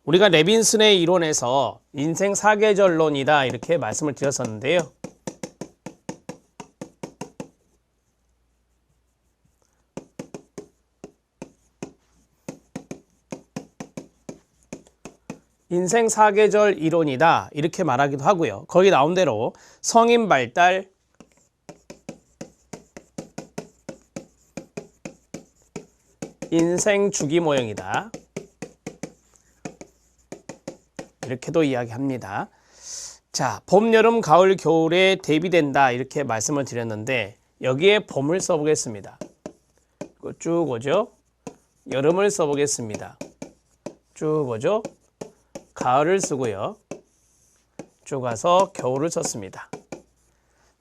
우리가 레빈슨의 이론에서 인생 사계절론이다 이렇게 말씀을 드렸었는데요. 인생 사계절 이론이다 이렇게 말하기도 하고요. 거기 나온 대로 성인 발달, 인생 주기 모형이다 이렇게도 이야기합니다. 자, 봄, 여름, 가을, 겨울에 대비된다 이렇게 말씀을 드렸는데 여기에 봄을 써보겠습니다. 쭉 오죠. 여름을 써보겠습니다. 쭉 오죠. 가을을 쓰고요. 쭉 와서 겨울을 썼습니다.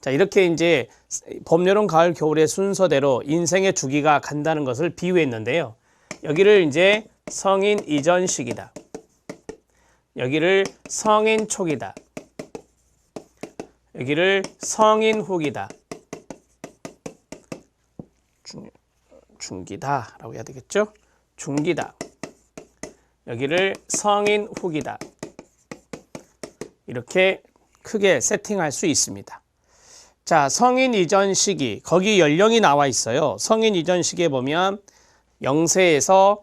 자, 이렇게 이제 봄, 여름, 가을, 겨울의 순서대로 인생의 주기가 간다는 것을 비유했는데요. 여기를 이제 성인 이전 시기다. 여기를 성인 초기다. 여기를 성인 후기다. 중기다 라고 해야 되겠죠? 중기다. 여기를 성인 후기다. 이렇게 크게 세팅할 수 있습니다. 자, 성인 이전 시기, 거기 연령이 나와 있어요. 성인 이전 시기에 보면 0세에서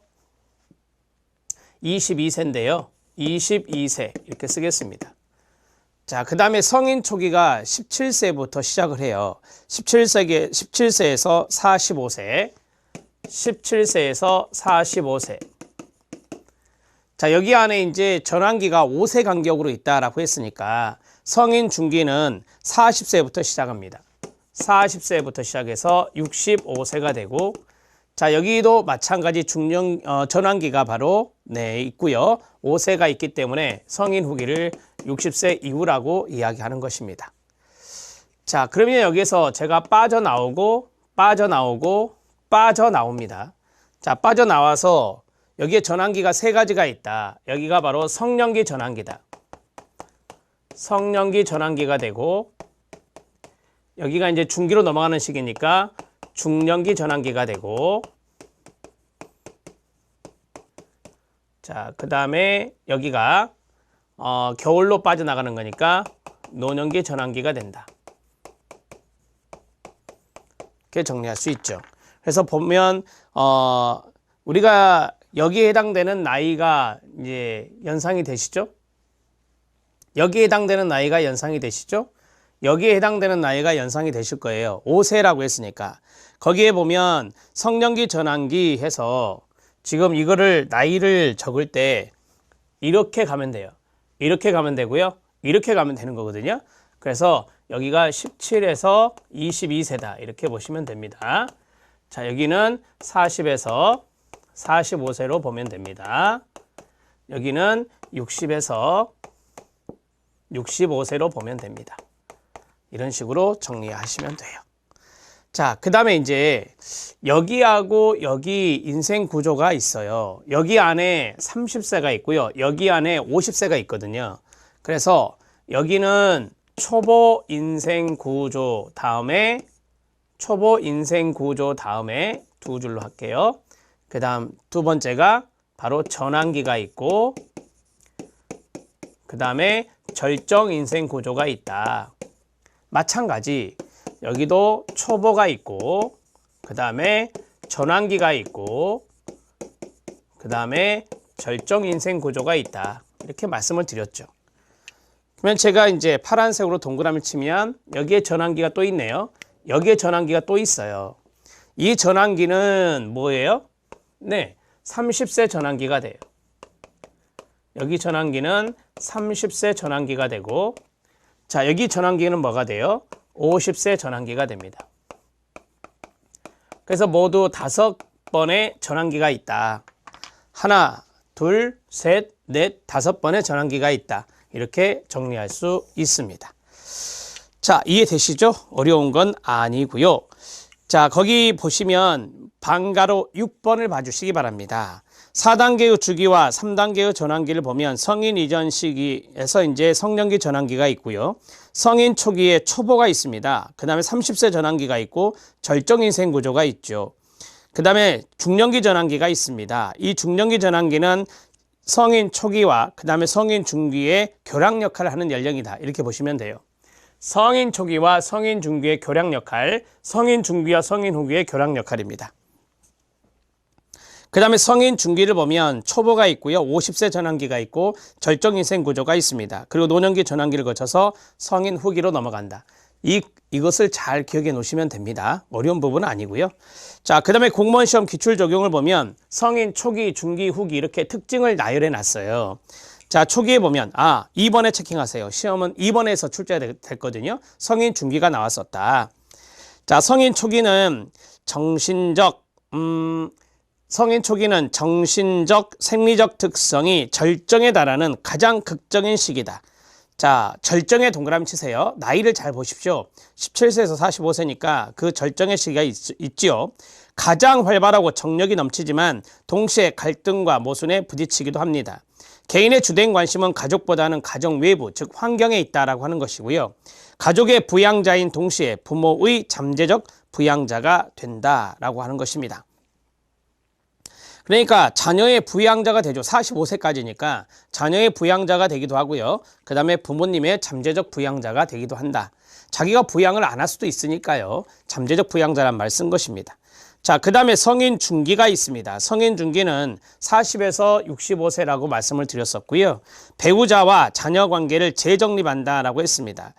22세인데요. 22세 이렇게 쓰겠습니다. 자, 그 다음에 성인 초기가 17세부터 시작을 해요. 17세에서 45세, 17세에서 45세. 자, 여기 안에 이제 전환기가 5세 간격으로 있다라고 했으니까 성인 중기는 40세부터 시작합니다. 40세부터 시작해서 65세가 되고, 자, 여기도 마찬가지 전환기가 바로 있고요. 5세가 있기 때문에 성인 후기를 60세 이후라고 이야기하는 것입니다. 자, 그러면 여기서 제가 빠져나옵니다. 자, 빠져나와서 여기에 전환기가 3가지가 있다. 여기가 바로 성년기 전환기다. 성년기 전환기가 되고, 여기가 이제 중기로 넘어가는 시기니까 중년기 전환기가 되고, 자, 그 다음에 여기가 겨울로 빠져나가는 거니까 노년기 전환기가 된다. 이렇게 정리할 수 있죠. 그래서 보면 우리가 여기에 해당되는 나이가 이제 연상이 되시죠? 여기에 해당되는 나이가 연상이 되시죠? 여기에 해당되는 나이가 연상이 되실 거예요. 5세라고 했으니까. 거기에 보면 성년기 전환기 해서 지금 이거를 나이를 적을 때 이렇게 가면 돼요. 이렇게 가면 되고요. 이렇게 가면 되는 거거든요. 그래서 여기가 17에서 22세다. 이렇게 보시면 됩니다. 자, 여기는 40에서 45세로 보면 됩니다. 여기는 60에서 65세로 보면 됩니다. 이런 식으로 정리하시면 돼요. 자, 그 다음에 이제 여기하고 여기 인생 구조가 있어요. 여기 안에 30세가 있고요. 여기 안에 50세가 있거든요. 그래서 여기는 초보 인생 구조 다음에 두 줄로 할게요. 그 다음 두 번째가 바로 전환기가 있고, 그 다음에 절정 인생 구조가 있다. 마찬가지 여기도 초보가 있고, 그 다음에 전환기가 있고, 그 다음에 절정 인생 구조가 있다. 이렇게 말씀을 드렸죠. 그러면 제가 이제 파란색으로 동그라미 치면 여기에 전환기가 또 있네요. 여기에 전환기가 또 있어요. 이 전환기는 뭐예요? 네, 30세 전환기가 돼요. 여기 전환기는 30세 전환기가 되고, 자, 여기 전환기는 뭐가 돼요? 50세 전환기가 됩니다. 그래서 모두 5번의 전환기가 있다. 하나, 둘, 셋, 넷, 5번의 전환기가 있다. 이렇게 정리할 수 있습니다. 자, 이해되시죠? 어려운 건 아니고요. 자, 거기 보시면 방가로 6번을 봐주시기 바랍니다. 4단계의 주기와 3단계의 전환기를 보면 성인 이전 시기에서 이제 성년기 전환기가 있고요. 성인 초기에 초보가 있습니다. 그 다음에 30세 전환기가 있고 절정 인생 구조가 있죠. 그 다음에 중년기 전환기가 있습니다. 이 중년기 전환기는 성인 초기와 그 다음에 성인 중기의 교량 역할을 하는 연령이다. 이렇게 보시면 돼요. 성인 초기와 성인 중기의 교량 역할, 성인 중기와 성인 후기의 교량 역할입니다. 그 다음에 성인 중기를 보면 초보가 있고요. 50세 전환기가 있고 절정인생 구조가 있습니다. 그리고 노년기 전환기를 거쳐서 성인 후기로 넘어간다. 이것을 잘 기억해 놓으시면 됩니다. 어려운 부분은 아니고요. 자, 그 다음에 공무원 시험 기출 적용을 보면 성인 초기, 중기, 후기 이렇게 특징을 나열해 놨어요. 자, 초기에 보면 2번에 체킹하세요. 시험은 2번에서 출제됐거든요. 성인 중기가 나왔었다. 자, 성인 초기는 정신적, 생리적 특성이 절정에 달하는 가장 극적인 시기다. 자, 절정에 동그라미 치세요. 나이를 잘 보십시오. 17세에서 45세니까 그 절정의 시기가 있지요. 가장 활발하고 정력이 넘치지만 동시에 갈등과 모순에 부딪히기도 합니다. 개인의 주된 관심은 가족보다는 가정 외부, 즉 환경에 있다라고 하는 것이고요. 가족의 부양자인 동시에 부모의 잠재적 부양자가 된다라고 하는 것입니다. 그러니까 자녀의 부양자가 되죠. 45세까지니까 자녀의 부양자가 되기도 하고요. 그 다음에 부모님의 잠재적 부양자가 되기도 한다. 자기가 부양을 안 할 수도 있으니까요. 잠재적 부양자란 말 쓴 것입니다. 자, 그 다음에 성인 중기가 있습니다. 성인 중기는 40에서 65세라고 말씀을 드렸었고요. 배우자와 자녀 관계를 재정립한다라고 했습니다.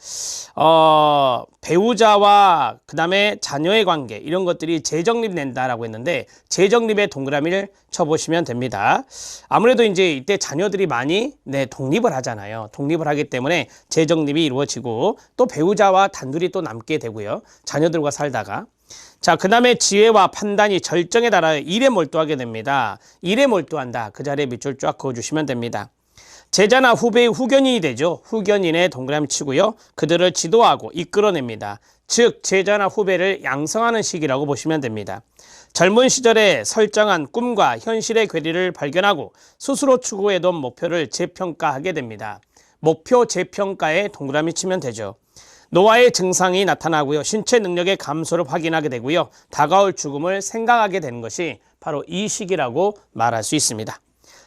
배우자와 그 다음에 자녀의 관계 이런 것들이 재정립된다라고 했는데 재정립의 동그라미를 쳐보시면 됩니다. 아무래도 이제 이때 자녀들이 많이 독립을 하잖아요. 독립을 하기 때문에 재정립이 이루어지고 또 배우자와 단둘이 또 남게 되고요. 자녀들과 살다가 자, 그 다음에 지혜와 판단이 절정에 달하여 일에 몰두하게 됩니다. 일에 몰두한다. 그 자리에 밑줄 쫙 그어주시면 됩니다. 제자나 후배의 후견인이 되죠. 후견인의 동그라미 치고요. 그들을 지도하고 이끌어냅니다. 즉 제자나 후배를 양성하는 시기라고 보시면 됩니다. 젊은 시절에 설정한 꿈과 현실의 괴리를 발견하고 스스로 추구해둔 목표를 재평가하게 됩니다. 목표 재평가에 동그라미 치면 되죠. 노화의 증상이 나타나고요. 신체 능력의 감소를 확인하게 되고요. 다가올 죽음을 생각하게 되는 것이 바로 이 시기라고 말할 수 있습니다.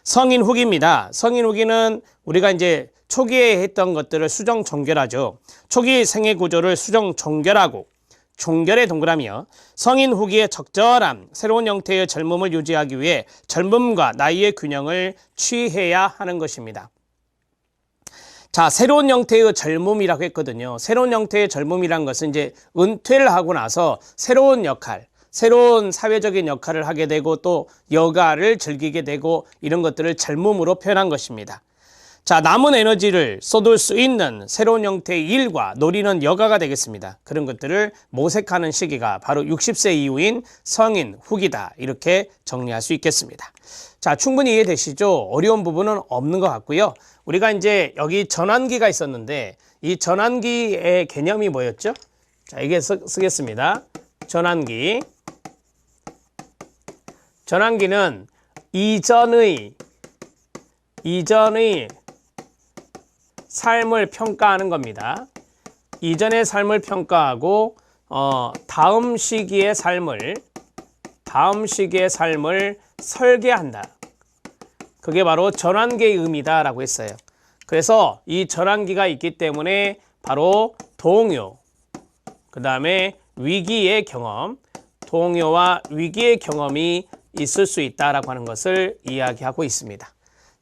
성인 후기입니다. 성인 후기는 우리가 이제 초기에 했던 것들을 수정 종결하죠. 초기 생애 구조를 수정 종결하고 종결의 동그라미요. 성인 후기의 적절한 새로운 형태의 젊음을 유지하기 위해 젊음과 나이의 균형을 취해야 하는 것입니다. 자, 새로운 형태의 젊음이라고 했거든요. 새로운 형태의 젊음이란 것은 이제 은퇴를 하고 나서 새로운 역할, 새로운 사회적인 역할을 하게 되고 또 여가를 즐기게 되고 이런 것들을 젊음으로 표현한 것입니다. 자, 남은 에너지를 쏟을 수 있는 새로운 형태의 일과 노리는 여가가 되겠습니다. 그런 것들을 모색하는 시기가 바로 60세 이후인 성인 후기다. 이렇게 정리할 수 있겠습니다. 자, 충분히 이해되시죠? 어려운 부분은 없는 것 같고요. 우리가 이제 여기 전환기가 있었는데 이 전환기의 개념이 뭐였죠? 자, 이게 쓰겠습니다. 전환기. 전환기는 이전의 삶을 평가하는 겁니다. 이전의 삶을 평가하고 다음 시기의 삶을 설계한다. 그게 바로 전환기의 의미다라고 했어요. 그래서 이 전환기가 있기 때문에 바로 동요, 그 다음에 위기의 경험, 동요와 위기의 경험이 있을 수 있다라고 하는 것을 이야기하고 있습니다.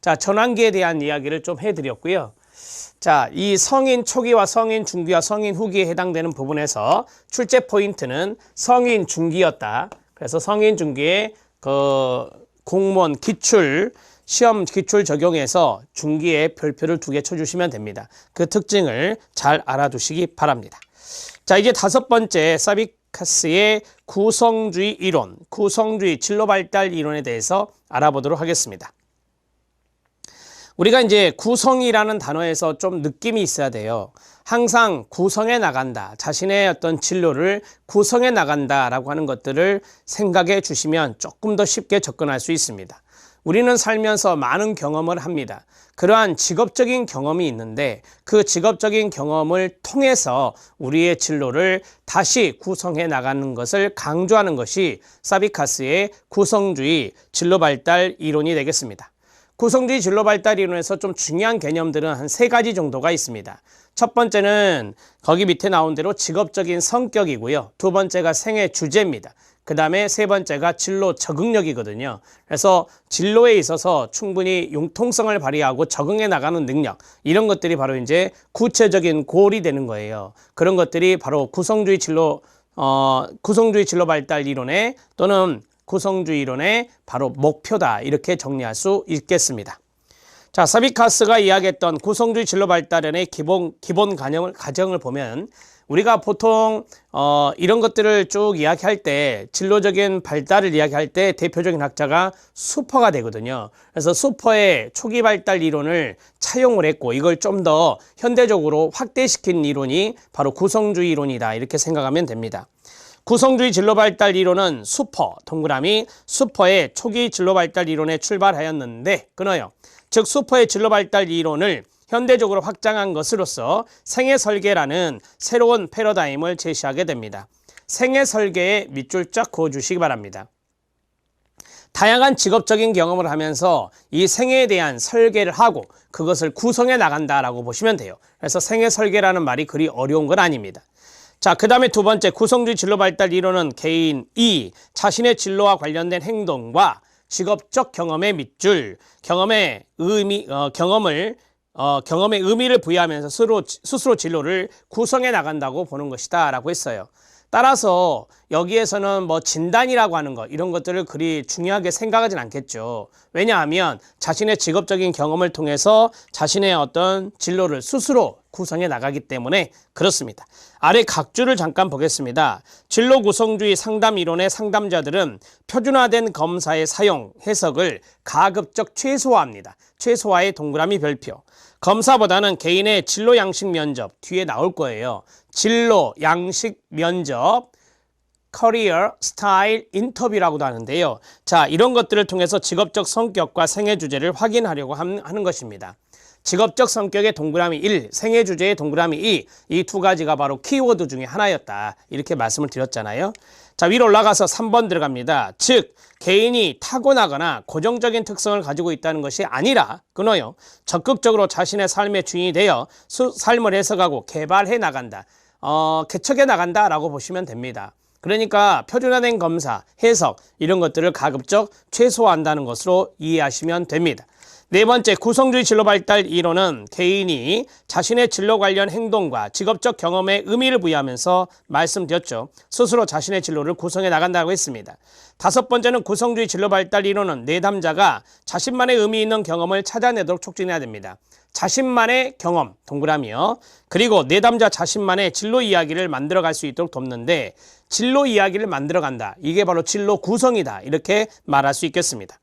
자, 전환기에 대한 이야기를 좀 해드렸고요. 자, 이 성인 초기와 성인 중기와 성인 후기에 해당되는 부분에서 출제 포인트는 성인 중기였다. 그래서 성인 중기에 그 공무원 시험 기출 적용해서 중기에 별표를 2개 쳐주시면 됩니다. 그 특징을 잘 알아두시기 바랍니다. 자, 이제 5번째 사비카스의 구성주의 이론, 구성주의 진로 발달 이론에 대해서 알아보도록 하겠습니다. 우리가 이제 구성이라는 단어에서 좀 느낌이 있어야 돼요. 항상 구성해 나간다. 자신의 어떤 진로를 구성해 나간다라고 하는 것들을 생각해 주시면 조금 더 쉽게 접근할 수 있습니다. 우리는 살면서 많은 경험을 합니다. 그러한 직업적인 경험이 있는데 그 직업적인 경험을 통해서 우리의 진로를 다시 구성해 나가는 것을 강조하는 것이 사비카스의 구성주의 진로 발달 이론이 되겠습니다. 구성주의 진로 발달 이론에서 좀 중요한 개념들은 한 3가지 정도가 있습니다. 첫 번째는 거기 밑에 나온 대로 직업적인 성격이고요. 두 번째가 생애 주제입니다. 그 다음에 세 번째가 진로 적응력이거든요. 그래서 진로에 있어서 충분히 융통성을 발휘하고 적응해 나가는 능력, 이런 것들이 바로 이제 구체적인 골이 되는 거예요. 그런 것들이 바로 구성주의 진로 발달 이론의 또는 구성주의 이론의 바로 목표다, 이렇게 정리할 수 있겠습니다. 자, 서비카스가 이야기했던 구성주의 진로 발달론의 기본 가정을 보면 우리가 보통 이런 것들을 쭉 이야기할 때, 진로적인 발달을 이야기할 때 대표적인 학자가 수퍼가 되거든요. 그래서 수퍼의 초기 발달 이론을 차용을 했고, 이걸 좀 더 현대적으로 확대시킨 이론이 바로 구성주의 이론이다, 이렇게 생각하면 됩니다. 구성주의 진로발달 이론은 수퍼의 초기 진로발달 이론에 출발하였는데 끊어요. 즉 수퍼의 진로발달 이론을 현대적으로 확장한 것으로서 생애설계라는 새로운 패러다임을 제시하게 됩니다. 생애설계에 밑줄 쫙 그어주시기 바랍니다. 다양한 직업적인 경험을 하면서 이 생애에 대한 설계를 하고 그것을 구성해 나간다라고 보시면 돼요. 그래서 생애설계라는 말이 그리 어려운 건 아닙니다. 자, 그 다음에 두 번째 구성주의 진로 발달 이론은 개인이 자신의 진로와 관련된 행동과 직업적 경험의 밑줄, 경험의 의미를 부여하면서 스스로 진로를 구성해 나간다고 보는 것이다 라고 했어요. 따라서 여기에서는 뭐 진단이라고 하는 것, 이런 것들을 그리 중요하게 생각하진 않겠죠. 왜냐하면 자신의 직업적인 경험을 통해서 자신의 어떤 진로를 스스로 구성해 나가기 때문에 그렇습니다. 아래 각주를 잠깐 보겠습니다. 진로 구성주의 상담 이론의 상담자들은 표준화된 검사의 사용, 해석을 가급적 최소화합니다. 최소화의 동그라미 별표. 검사보다는 개인의 진로 양식 면접, 뒤에 나올 거예요. 진로 양식 면접, 커리어 스타일 인터뷰라고도 하는데요. 자, 이런 것들을 통해서 직업적 성격과 생애 주제를 확인하려고 하는 것입니다. 직업적 성격의 동그라미 1, 생애 주제의 동그라미 2, 이 두 가지가 바로 키워드 중에 하나였다, 이렇게 말씀을 드렸잖아요. 자, 위로 올라가서 3번 들어갑니다. 즉 개인이 타고나거나 고정적인 특성을 가지고 있다는 것이 아니라 끊어요. 적극적으로 자신의 삶의 주인이 되어 삶을 해석하고 개발해 나간다, 개척해 나간다라고 보시면 됩니다. 그러니까 표준화된 검사, 해석, 이런 것들을 가급적 최소화한다는 것으로 이해하시면 됩니다. 네 번째, 구성주의 진로 발달 이론은 개인이 자신의 진로 관련 행동과 직업적 경험에 의미를 부여하면서 말씀드렸죠. 스스로 자신의 진로를 구성해 나간다고 했습니다. 다섯 번째는 구성주의 진로 발달 이론은 내담자가 자신만의 의미 있는 경험을 찾아내도록 촉진해야 됩니다. 자신만의 경험, 동그라미요. 그리고 내담자 자신만의 진로 이야기를 만들어갈 수 있도록 돕는데, 진로 이야기를 만들어간다, 이게 바로 진로 구성이다, 이렇게 말할 수 있겠습니다.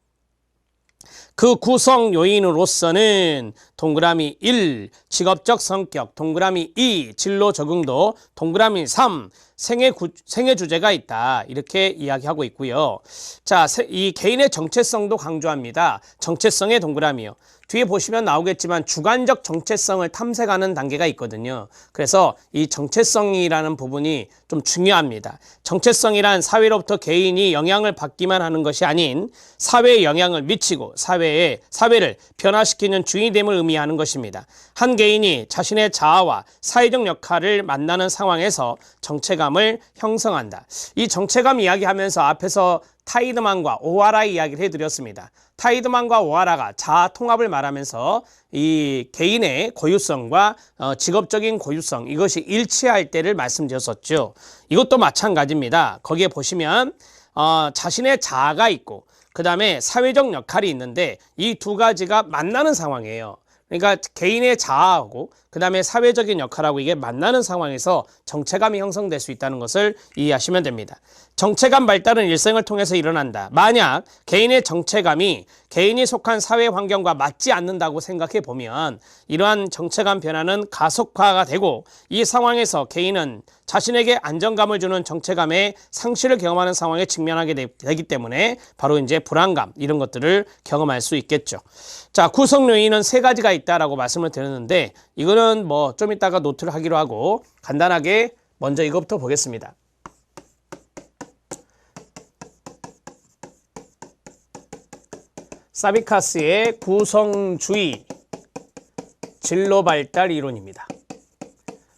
그 구성 요인으로서는 동그라미 1, 직업적 성격, 동그라미 2, 진로 적응도, 동그라미 3, 생애 주제가 있다, 이렇게 이야기하고 있고요. 자, 이 개인의 정체성도 강조합니다. 정체성의 동그라미요. 뒤에 보시면 나오겠지만 주관적 정체성을 탐색하는 단계가 있거든요. 그래서 이 정체성이라는 부분이 좀 중요합니다. 정체성이란 사회로부터 개인이 영향을 받기만 하는 것이 아닌 사회에 영향을 미치고 사회를 변화시키는 주인됨을 의미하는 것입니다. 한 개인이 자신의 자아와 사회적 역할을 만나는 상황에서 정체감을 형성한다. 이 정체감 이야기하면서 앞에서 타이드만과 오하라 이야기를 해드렸습니다. 타이드만과 오하라가 자아 통합을 말하면서 이 개인의 고유성과 직업적인 고유성, 이것이 일치할 때를 말씀드렸었죠. 이것도 마찬가지입니다. 거기에 보시면 자신의 자아가 있고 그 다음에 사회적 역할이 있는데 이 두 가지가 만나는 상황이에요. 그러니까 개인의 자아하고 그 다음에 사회적인 역할하고 이게 만나는 상황에서 정체감이 형성될 수 있다는 것을 이해하시면 됩니다. 정체감 발달은 일생을 통해서 일어난다. 만약 개인의 정체감이 개인이 속한 사회 환경과 맞지 않는다고 생각해 보면 이러한 정체감 변화는 가속화가 되고 이 상황에서 개인은 자신에게 안정감을 주는 정체감의 상실을 경험하는 상황에 직면하게 되기 때문에 바로 이제 불안감, 이런 것들을 경험할 수 있겠죠. 자, 구성 요인은 3가지가 있다라고 말씀을 드렸는데 이거는 뭐 좀 이따가 노트를 하기로 하고 간단하게 먼저 이것부터 보겠습니다. 사비카스의 구성주의 진로 발달 이론입니다.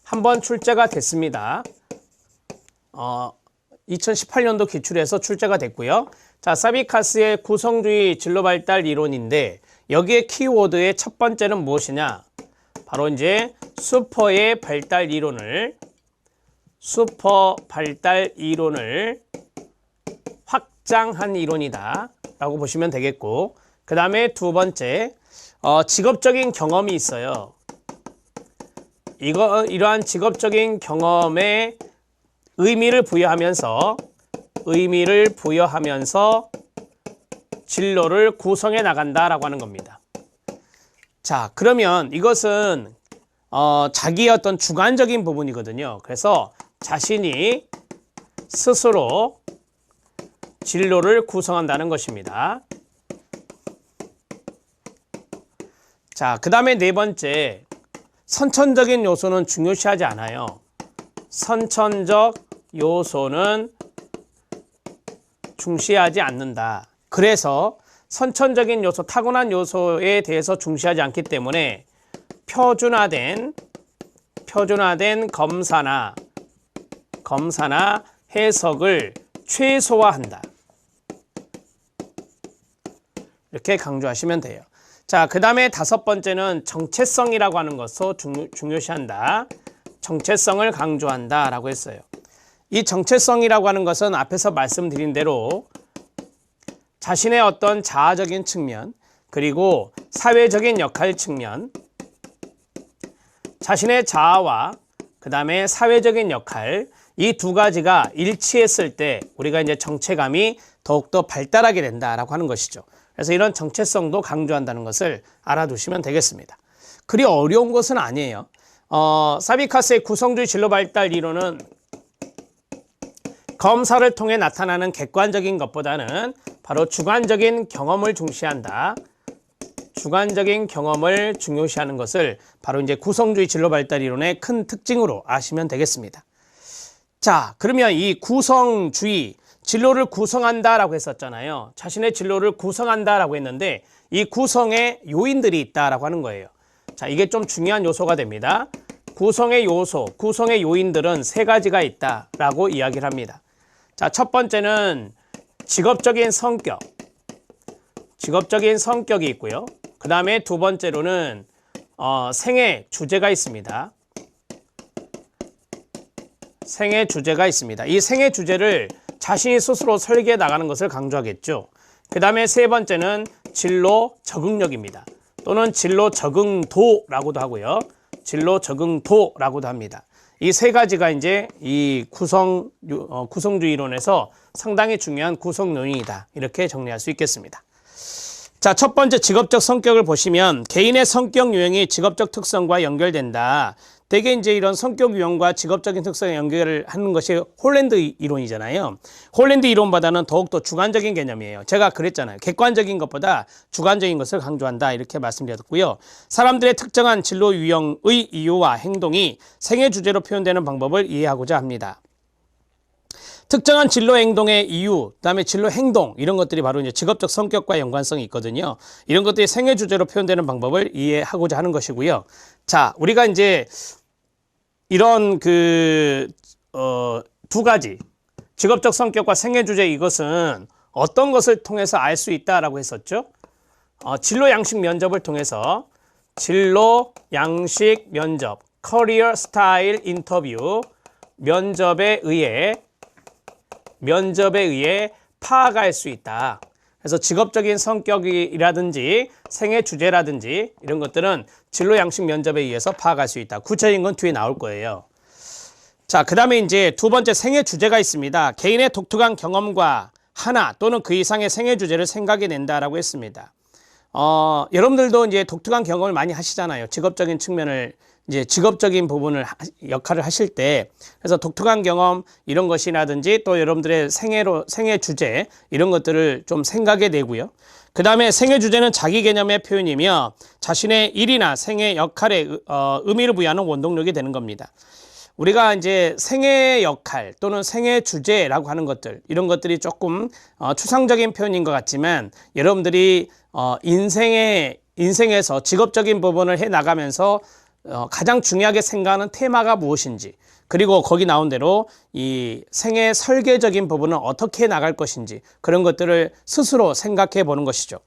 한번 출제가 됐습니다. 2018년도 기출에서 출제가 됐고요. 자, 사비카스의 구성주의 진로 발달 이론인데 여기에 키워드의 첫 번째는 무엇이냐? 바로 이제 슈퍼 발달 이론을 확장한 이론이다 라고 보시면 되겠고, 그 다음에 두 번째, 직업적인 경험이 있어요. 이러한 직업적인 경험에 의미를 부여하면서 진로를 구성해 나간다라고 하는 겁니다. 자, 그러면 이것은 자기의 어떤 주관적인 부분이거든요. 그래서 자신이 스스로 진로를 구성한다는 것입니다. 자, 그 다음에 네 번째, 선천적인 요소는 중요시하지 않아요. 선천적 요소는 중시하지 않는다. 그래서 선천적인 요소, 타고난 요소에 대해서 중시하지 않기 때문에 표준화된 검사나 해석을 최소화한다. 이렇게 강조하시면 돼요. 자, 그 다음에 다섯 번째는 정체성이라고 하는 것을 중요시한다. 정체성을 강조한다 라고 했어요. 이 정체성이라고 하는 것은 앞에서 말씀드린 대로 자신의 어떤 자아적인 측면, 그리고 사회적인 역할 측면, 자신의 자아와 그 다음에 사회적인 역할, 이 두 가지가 일치했을 때 우리가 이제 정체감이 더욱더 발달하게 된다라고 하는 것이죠. 그래서 이런 정체성도 강조한다는 것을 알아두시면 되겠습니다. 그리 어려운 것은 아니에요. 사비카스의 구성주의 진로 발달 이론은 검사를 통해 나타나는 객관적인 것보다는 바로 주관적인 경험을 중시한다. 주관적인 경험을 중요시하는 것을 바로 이제 구성주의 진로 발달 이론의 큰 특징으로 아시면 되겠습니다. 자, 그러면 이 구성주의, 진로를 구성한다라고 했었잖아요. 자신의 진로를 구성한다라고 했는데 이 구성에 요인들이 있다라고 하는 거예요. 자, 이게 좀 중요한 요소가 됩니다. 구성의 요소, 구성의 요인들은 세 가지가 있다라고 이야기를 합니다. 자, 첫 번째는 직업적인 성격이 있고요. 그 다음에 두 번째로는 생애 주제가 있습니다. 생애 주제가 있습니다. 이 생애 주제를 자신이 스스로 설계해 나가는 것을 강조하겠죠. 그 다음에 세 번째는 진로 적응력입니다. 또는 진로 적응도라고도 하고요. 진로 적응도라고도 합니다. 이 세 가지가 이제 이 구성주의 이론에서 상당히 중요한 구성 요인이다. 이렇게 정리할 수 있겠습니다. 자, 첫 번째 직업적 성격을 보시면 개인의 성격 유형이 직업적 특성과 연결된다. 대개 이제 이런 성격 유형과 직업적인 특성에 연결을 하는 것이 홀랜드 이론이잖아요. 홀랜드 이론보다는 더욱더 주관적인 개념이에요. 제가 그랬잖아요. 객관적인 것보다 주관적인 것을 강조한다. 이렇게 말씀드렸고요. 사람들의 특정한 진로 유형의 이유와 행동이 생애 주제로 표현되는 방법을 이해하고자 합니다. 특정한 진로 행동의 이유, 그다음에 진로 행동, 이런 것들이 바로 이제 직업적 성격과 연관성이 있거든요. 이런 것들이 생애 주제로 표현되는 방법을 이해하고자 하는 것이고요. 자, 우리가 이제 이런 두 가지, 직업적 성격과 생애 주제, 이것은 어떤 것을 통해서 알 수 있다라고 했었죠? 진로 양식 면접을 통해서, 진로 양식 면접, 커리어 스타일 인터뷰, 면접에 의해 파악할 수 있다. 그래서 직업적인 성격이라든지 생애 주제라든지 이런 것들은 진로 양식 면접에 의해서 파악할 수 있다. 구체적인 건 뒤에 나올 거예요. 자, 그 다음에 이제 두 번째 생애 주제가 있습니다. 개인의 독특한 경험과 하나 또는 그 이상의 생애 주제를 생각해 낸다라고 했습니다. 여러분들도 이제 독특한 경험을 많이 하시잖아요. 직업적인 측면을, 이제 직업적인 부분을 역할을 하실 때, 그래서 독특한 경험 이런 것이라든지 또 여러분들의 생애 주제 이런 것들을 좀 생각해 내고요. 그 다음에 생애 주제는 자기 개념의 표현이며 자신의 일이나 생애 역할에 의미를 부여하는 원동력이 되는 겁니다. 우리가 이제 생애 역할 또는 생애 주제라고 하는 것들, 이런 것들이 조금 추상적인 표현인 것 같지만 여러분들이 인생에서 직업적인 부분을 해 나가면서 가장 중요하게 생각하는 테마가 무엇인지, 그리고 거기 나온 대로 이 생애 설계적인 부분은 어떻게 나갈 것인지, 그런 것들을 스스로 생각해 보는 것이죠.